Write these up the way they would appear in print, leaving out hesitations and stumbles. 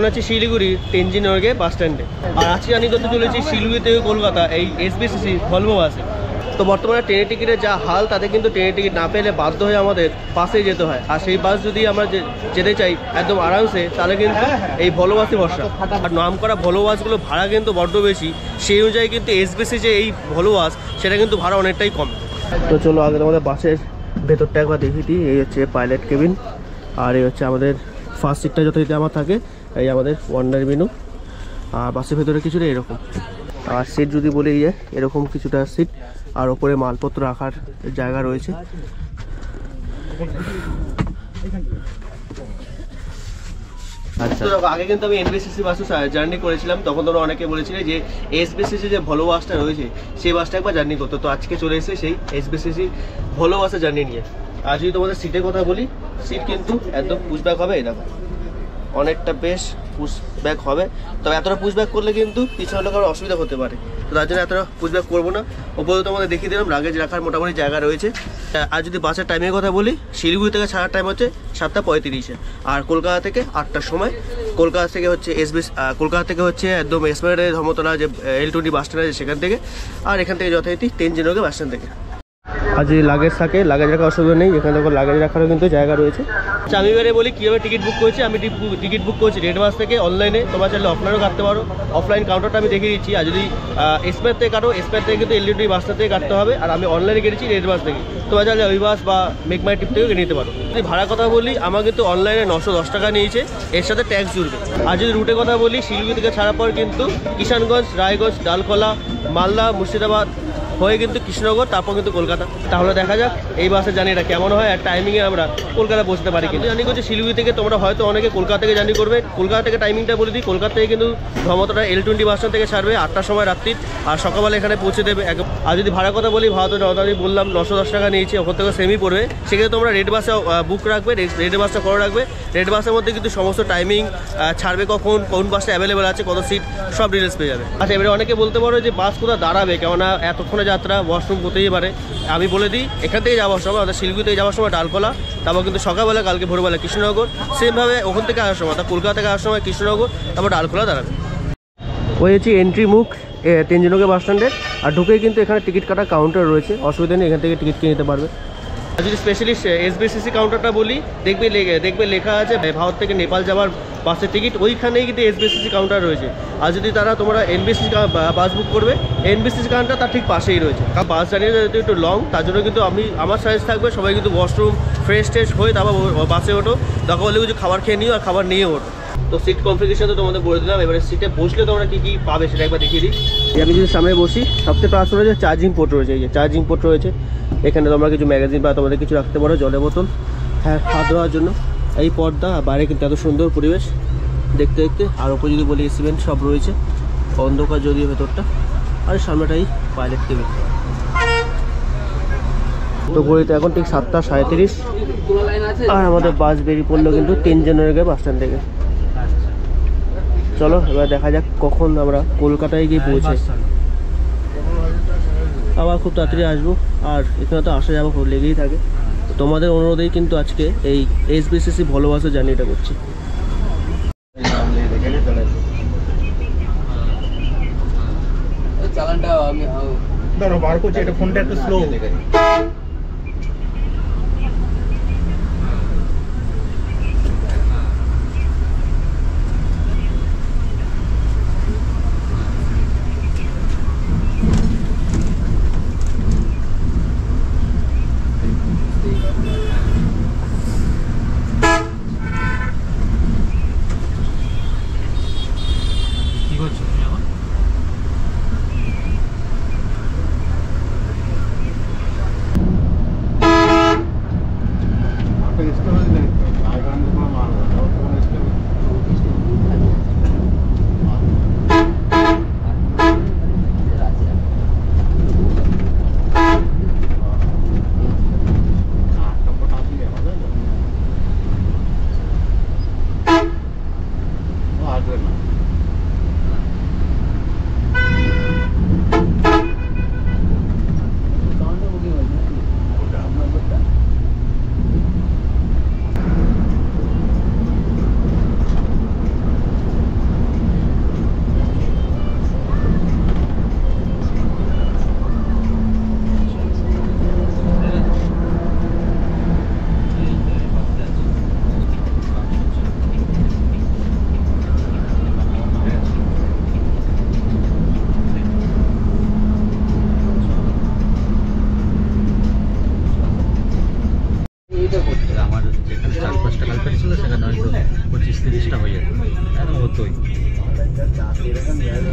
আছি শিলিগুড়ি তেনজিং নরগে বাস স্ট্যান্ডে। আর আজকে আমি করতে চলেছি শিলিগুড়ি থেকে কলকাতা এই SBCC ভলভো বাসে। তো বর্তমানে ট্রেনের টিকিটের যা হাল, তাতে কিন্তু ট্রেনের টিকিট না পেলে বাধ্য হয়ে আমাদের বাসেই যেতে হয়। আর সেই বাস যদি আমরা যেতে চাই একদম আরামসে, তাহলে কিন্তু এই ভলভো বাসই ভরসা। আর নাম করা ভলভো বাসগুলো ভাড়া কিন্তু বড্ড বেশি, সেই অনুযায়ী কিন্তু SBCC যে এই ভলভো বাস, সেটা কিন্তু ভাড়া অনেকটাই কম। তো চলো আগে আমাদের বাসের ভেতরটা একবার দেখিয়ে দিই। এই হচ্ছে পাইলট কেবিন, আর এই হচ্ছে আমাদের ফার্স্ট সিটটা যথারীতি আমার থাকে, এই আমাদের ওয়ান্ডার মেনু। আর বাসের ভেতরে কিছুটা এরকম। আর সিট যদি বলি, এই যে এরকম কিছুটা সিট, আর ওপরে মালপত্র রাখার জায়গা রয়েছে। আচ্ছা, আগে কিন্তু আমি NBCC বাসে জার্নি করেছিলাম, তখন তোমরা অনেকে বলেছিলে যে SBCC যে ভলভো বাসটা রয়েছে সেই বাসটা একবার জার্নি করতো। তো আজকে চলে এসেছে সেই SBCC ভলভো বাসে জার্নি নিয়ে। আর যদি তোমাদের সিটের কথা বলি, সিট কিন্তু একদম পুশব্যাক হবে। এই দেখো, অনেকটা বেশ পুশব্যাক হবে, তবে এতটা পুশব্যাক করলে কিন্তু পিছনের লোকের অসুবিধা হতে পারে। তো তার জন্য এতটা পুশব্যাক করবো না। ওপরে তোমাদের দেখিয়ে দিলাম লাগেজ রাখার মোটামুটি জায়গা রয়েছে। আর যদি বাসের টাইমের কথা বলি, শিলিগুড়ি থেকে ছাড়ার টাইম হচ্ছে 7:35, আর কলকাতা থেকে 8টার সময়। কলকাতা থেকে হচ্ছে কলকাতা থেকে হচ্ছে একদম এসপ্ল্যানেড ধর্মতলা যে L20 বাস স্ট্যান্ড আছে সেখান থেকে, আর এখান থেকে যথারীতি তেনজিং নরগে বাস স্ট্যান্ড থেকে। আর যদি লাগেজ থাকে, লাগেজ রাখার অসুবিধা নেই, এখানে দেখো লাগেজ রাখারও কিন্তু জায়গা রয়েছে। আচ্ছা, আমি এবারে বলি কীভাবে টিকিট বুক করেছি। আমি টিকিট বুক করেছি রেড বাস থেকে অনলাইনে। তোমরা চাইলে অফলাইনেও কাটতে পারো, অফলাইন কাউন্টারটা আমি দেখিয়ে দিচ্ছি। আর যদি এসপ্ল্যানেড থেকে কাটো, এসপ্ল্যানেড থেকে কিন্তু L20 বাস স্ট্যান্ড থেকে কাটতে হবে। আর আমি অনলাইনে কেটেছি রেড বাস থেকে। তোমরা চাইলে ওই বাস বা মেক মাই ট্রিপ থেকেও কেটে নিতে পারো। যদি ভাড়া কথা বলি, আমার কিন্তু অনলাইনে 910 টাকা নিয়েছে, এর সাথে ট্যাক্স জুড়বে। আর যদি রুটের কথা বলি, শিলিগুড়ি থেকে ছাড়ার পর কিন্তু কিষানগঞ্জ, রায়গঞ্জ, ডালখোলা, মালদা, মুর্শিদাবাদ হয়ে কিন্তু কৃষ্ণনগর, তারপর কিন্তু কলকাতা। তাহলে দেখা যাক এই বাসে জার্নিটা কেমন হয়, আর টাইমিংয়ে আমরা কলকাতা পৌঁছতে পারি। কিন্তু জার্নি করছি শিলিগুড়ি থেকে, তোমরা হয়তো অনেকে কলকাতা থেকে জার্নি করবে। কলকাতা থেকে টাইমিংটা বলে দিই, কলকাতা থেকে কিন্তু ধর্মতলা L20 বাস স্ট্যান্ড থেকে ছাড়বে 8টার সময় রাত্রির, আর সকালবেলা এখানে পৌঁছে দেবে। আর যদি ভাড়া কথা বলি, ভাড়া তো আমি বললাম 910 টাকা নিয়েছে, ওখান থেকে সেমই পড়বে। সেক্ষেত্রে তোমরা রেড বাসে বুক রাখবে, রেড বাসটা করে রাখবে। রেড বাসের মধ্যে কিন্তু সমস্ত টাইমিং, ছাড়বে কখন, কোন বাসটা অ্যাভেলেবেল আছে, কত সিট, সব ডিটেলস পেয়ে যাবে। আচ্ছা, এবারে অনেকে বলতে পারো যে বাস কোথাও দাঁড়াবে, কেননা এতক্ষণে যাত্রা, ওয়াশরুম হতেই পারে। আমি বলে দিই, এখান থেকে যাওয়ার সময়, অর্থাৎ শিলিগুড়ি থেকে যাওয়ার সময় ডালখোলা, তারপর কিন্তু সকালবেলা, কালকে ভোরবেলা কৃষ্ণনগর। সেমভাবে ওখান থেকে আসার সময়, অর্থাৎ কলকাতা থেকে আসার সময় কৃষ্ণনগর, তারপর ডালখোলা দাঁড়াবে। ওই হচ্ছে এন্ট্রি মুখ তেনজিং নরগে বাস স্ট্যান্ডের। আর ঢুকেই কিন্তু এখানে টিকিট কাটার কাউন্টার রয়েছে, অসুবিধা নেই, এখান থেকে টিকিট কিনে নিতে পারবে। আর যদি স্পেশালি SBCC কাউন্টারটা বলি, দেখবে লেখা আছে ভারত থেকে নেপাল যাওয়ার বাসের টিকিট, ওইখানেই কিন্তু SBCC কাউন্টার রয়েছে। আর যদি তোমরা NBCC বাস বুক করবে, NBCC কাউন্টার তার ঠিক পাশেই রয়েছে। কারণ বাস জার্নিটা যেহেতু একটু লং, তার জন্য কিন্তু আমার সাজেস্ট থাকবে সবাই কিন্তু ওয়াশরুম ফ্রেশ হয়ে তারপর বাসে ওঠো। দরকার হলে কিছু খাবার খেয়ে নিও, আর খাবার নিয়ে ওঠো। তো সিট কনফিগারেশন তো তোমাদের বলে দিলাম। এবারে সিটে বসলে তোমরা কী পাবে সেটা একবার দেখিয়ে দিই। আমি যদি সামনে বসি, সবচেয়ে প্লাস রয়েছে চার্জিং পোর্ট রয়েছে। এই যে চার্জিং পোর্ট রয়েছে, এখানে তোমরা কিছু ম্যাগাজিন বা তোমাদের কিছু রাখতে পারো, জলের বোতল, হ্যাঁ, হাত ধোয়ার জন্য। এই পর্দা, আর বাইরে কিন্তু এত সুন্দর পরিবেশ দেখতে দেখতে। আর ওপরে যদি বলি সিমেন্ট সব রয়েছে, অন্ধকার যদিও ভেতরটা। আর সামনেটাই পাইলট কেবিন। তো ঘড়িতে এখন ঠিক 7:37, আর আমাদের বাস বেরিয়ে পড়লো কিন্তু তেনজিং নরগে বাস স্ট্যান্ড থেকে। চলো এবার দেখা যাক কখন আমরা কলকাতায় গিয়ে পৌঁছাই। আবার খুব তাড়াতাড়ি আসবো, আর এখানে তো আসা যাওয়া লেগেই থাকে। তোমাদের অনুরোধেই কিন্তু আজকে এই SBCC ভলভো বাসে জার্নিটা করছি। চালানটা আমি ধরো বার করছি, এটা ফোনটা একটু স্লো।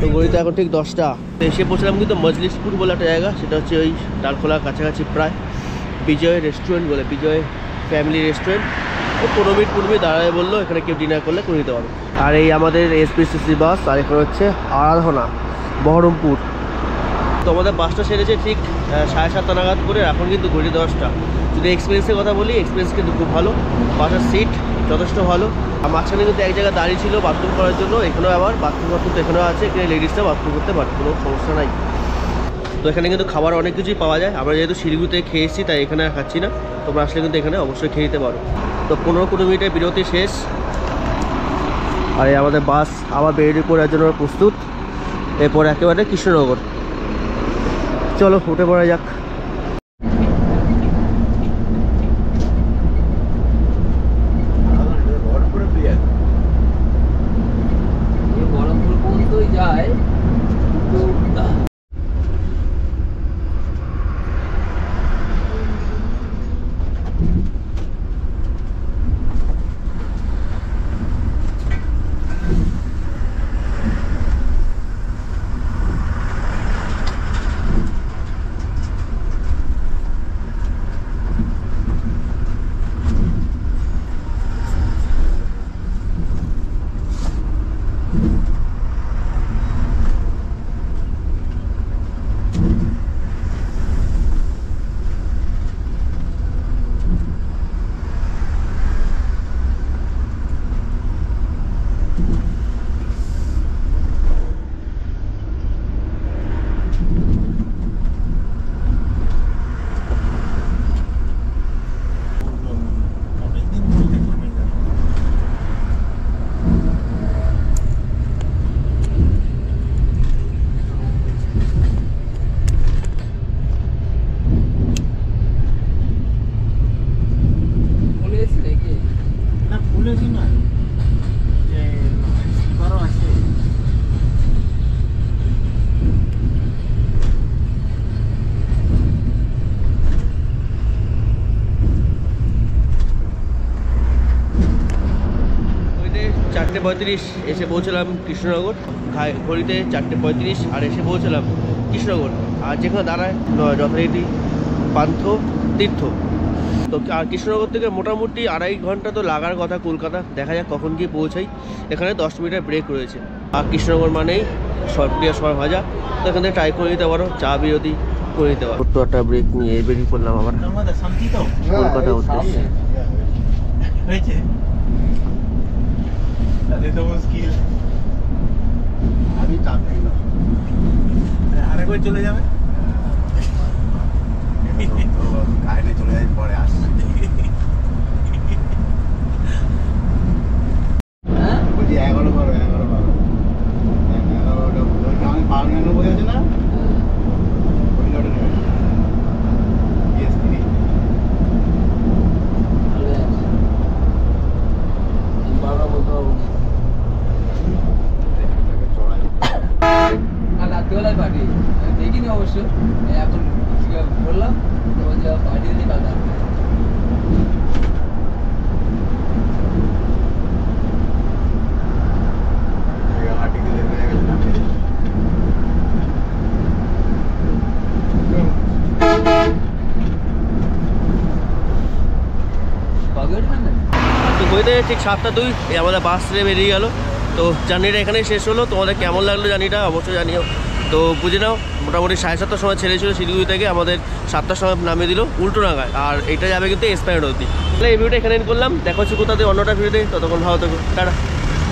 তো ঘড়িতে এখন ঠিক 10টা। এসে পৌঁছলাম কিন্তু মজলিসপুর বলে একটা জায়গা, সেটা হচ্ছে ওই ডালখোলার কাছাকাছি প্রায়। বিজয় রেস্টুরেন্ট বলে, বিজয় ফ্যামিলি রেস্টুরেন্ট। ও 15 মিনিট পূর্বে দাঁড়ায় বললো এখানে কেউ ডিনার করলে করে নিতে পারো। আর এই আমাদের এসবিএসসি বাস, আর এখানে হচ্ছে আরাধনা বহরমপুর। তো আমাদের বাসটা সেরেছে ঠিক 7:30 নাগাদ করে, এখন কিন্তু ঘড়ি 10টা। যদি এক্সপিরিয়েন্সের কথা বলি, এক্সপিরিয়েন্স কিন্তু খুব ভালো, বাসের সিট যথেষ্ট ভালো। আর মাঝখানে কিন্তু এক জায়গায় দাঁড়িয়ে ছিল বাথরুম করার জন্য, এখানেও আবার বাথরুম তো এখানেও আছে, এখানে লেডিসরা বাথরুম করতে পারে, কোনো সমস্যা নাই। তো এখানে কিন্তু খাবার অনেক কিছুই পাওয়া যায়। আমরা যেহেতু শিলিগুড়িতে খেয়ে এসেছি তাই এখানে আর খাচ্ছি না, তোমরা আসলে কিন্তু এখানে অবশ্যই খেয়ে নিতে পারো। তো 15-20 মিনিটের বিরতি শেষ, আর এই আমাদের বাস আবার বেরিয়ে পড়ার জন্য প্রস্তুত। এরপর একেবারে কৃষ্ণনগর। চলো উঠে পড়া যাক। বহরমপুর পর্যন্তই যায় কিন্তু চারটে 35 এসে পৌঁছলাম কৃষ্ণনগর। ঘড়িতে 4:35 আর এসে পৌঁছলাম কৃষ্ণনগর। আর যেখানে দাঁড়ায় যথারীতি পান্থ তীর্থ। তো আর কৃষ্ণনগর থেকে মোটামুটি 2.5 ঘন্টা তো লাগার কথা কলকাতা। দেখা যাক কখন গিয়ে পৌঁছাই। এখানে 10 মিনিটের ব্রেক রয়েছে। আর কৃষ্ণনগর মানেই সরপুরিয়া সর ভাজা, তো এখান থেকে ট্রাই করে নিতে পারো, চা বিরতি করে নিতে পারো। ছোট্ট একটা ব্রেক নিয়ে বেরিয়ে পড়লাম আবার কলকাতা উদ্দেশ্যে। আরেকবার চলে যাবে, কাহিনী চলে যায় পরে আসছে। বলছি 11 12 আমি 92 আছে না, ওই লটে নেবে রাত্রিবেলায় পার্টি দেখিনি অবশ্য, এখন বললাম তো পার্টি দিয়ে কাজ তো গইতে ঠিক 7:02 আমাদের বাস ছেড়ে বেরিয়ে গেল। তো জার্নিটা এখানেই শেষ হলো। তোমাদের কেমন লাগলো জার্নিটা অবশ্যই জানিও। তো বুঝে নাও মোটামুটি 7:30 সময় ছেড়েছিল শিলিগুড়ি থেকে, আমাদের 7টার সময় নামিয়ে দিল উল্টো নাগায়। আর এটা যাবে কিন্তু এসপ্ল্যানেড অবধি। তাহলে এই ভিডিওটা এখানে করলাম, দেখা হচ্ছে কোথাতে অন্যটা ভিডিওতে। ততক্ষণ ভালো থাকো, টাটা।